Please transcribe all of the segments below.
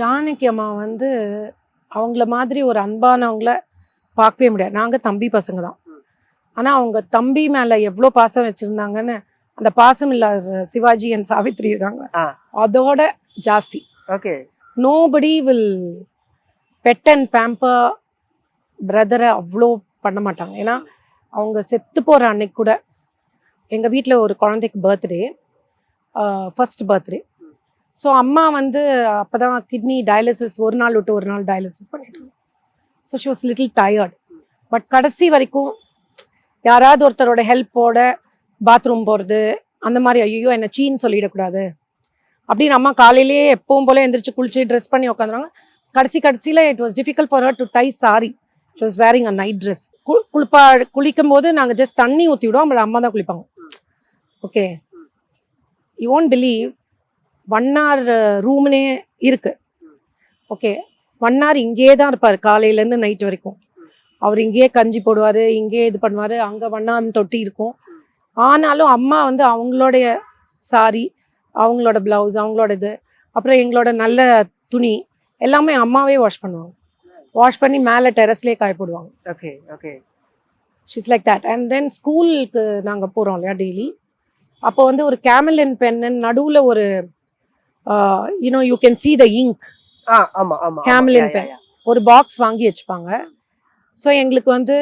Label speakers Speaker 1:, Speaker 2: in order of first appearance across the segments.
Speaker 1: ஜானகி அம்மா வந்து அவங்கள மாதிரி ஒரு அன்பானவங்கள பார்க்கவே முடியாது. நாங்க தம்பி பசங்க தான். ஆனா அவங்க தம்பி மேல எவ்வளோ பாசம் வச்சிருந்தாங்கன்னு அந்த பாசம் இல்லாத சிவாஜி அண்ட் சாவித்ரி இருக்காங்க, அதோட ஜாஸ்தி.
Speaker 2: Okay.
Speaker 1: Nobody will pet and pamper பிரதரை அவ்வளோ பண்ண மாட்டாங்க. ஏன்னா அவங்க செத்து போகிற அன்னைக்கு கூட எங்கள் வீட்டில் ஒரு குழந்தைக்கு பர்த்டே, ஃபர்ஸ்ட் பர்த்டே. ஸோ அம்மா வந்து அப்போ தான் கிட்னி டயாலிசிஸ் ஒரு நாள் விட்டு ஒரு நாள் டயாலிசிஸ் பண்ணிட்டு இருந்தோம். So she was little tired. But கடைசி வரைக்கும் யாராவது ஒருத்தரோட ஹெல்ப்போட பாத்ரூம் போகிறது அந்த மாதிரி, ஐயோ என்ன சீன்னு சொல்லிடக்கூடாது அப்படின்னு அம்மா காலையிலேயே எப்பவும் போல எந்திரிச்சு குளிச்சு ட்ரெஸ் பண்ணி உட்காந்துறாங்க. கடைசியில் it was difficult for her to tie sari. She was wearing a night dress. குளிக்கும் போது நாங்கள் ஜஸ்ட் தண்ணி ஊற்றி விடுவோம், பட் அம்மா தான் குளிப்பாங்க. Okay, you won't believe 1 hour ரூம்னே இருக்கு. ஓகே, 1 hour இங்கேயே தான் இருப்பார் காலையிலேருந்து நைட் வரைக்கும். அவர் இங்கேயே கஞ்சி போடுவார், இங்கேயே இது பண்ணுவார். அங்கே 1 hour தொட்டி இருக்கும். ஆனாலும் அம்மா வந்து அவங்களுடைய சாரி, அவங்களோட ப்ளவுஸ், அவங்களோட இது, அப்புறம் எங்களோட நல்ல துணி எல்லாமே அம்மாவே வாஷ் பண்ணுவாங்க. வாஷ் பண்ணி மேலே டெரஸ்லேயே காய போடுவாங்க.
Speaker 2: Okay okay.
Speaker 1: She's like that. And then ஸ்கூலுக்கு நாங்கள் போகிறோம் இல்லையா டெய்லி. அப்போ வந்து ஒரு கேமலின் பென்னு நடுவில் ஒரு you know you can see the ink, Camlin pen ஒரு பாக்ஸ் வாங்கி வச்சுப்பாங்க. ஸோ எங்களுக்கு வந்து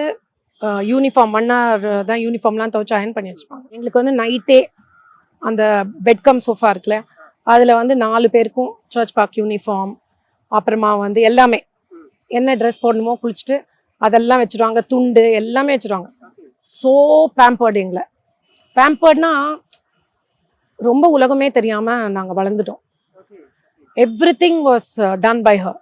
Speaker 1: யூனிஃபார்ம் 1 hour தான் யூனிஃபார்ம்லாம் துவைச்சு அயன் பண்ணி வச்சுப்பாங்க. எங்களுக்கு வந்து நைட்டே அந்த பெட்கம் சோஃபா இருக்குல்ல, அதில் வந்து 4 பேருக்கும் சர்ச் பார்க் யூனிஃபார்ம், அப்புறமா வந்து எல்லாமே என்ன ட்ரெஸ் போடணுமோ குளிச்சுட்டு அதெல்லாம் வச்சுருவாங்க, துண்டு எல்லாமே வச்சுருவாங்க. So pampered. எங்களை பேம்பர்ட்னா ரொம்ப உலகமே தெரியாமல் நாங்கள் வளர்ந்துட்டோம். Everything was done by her.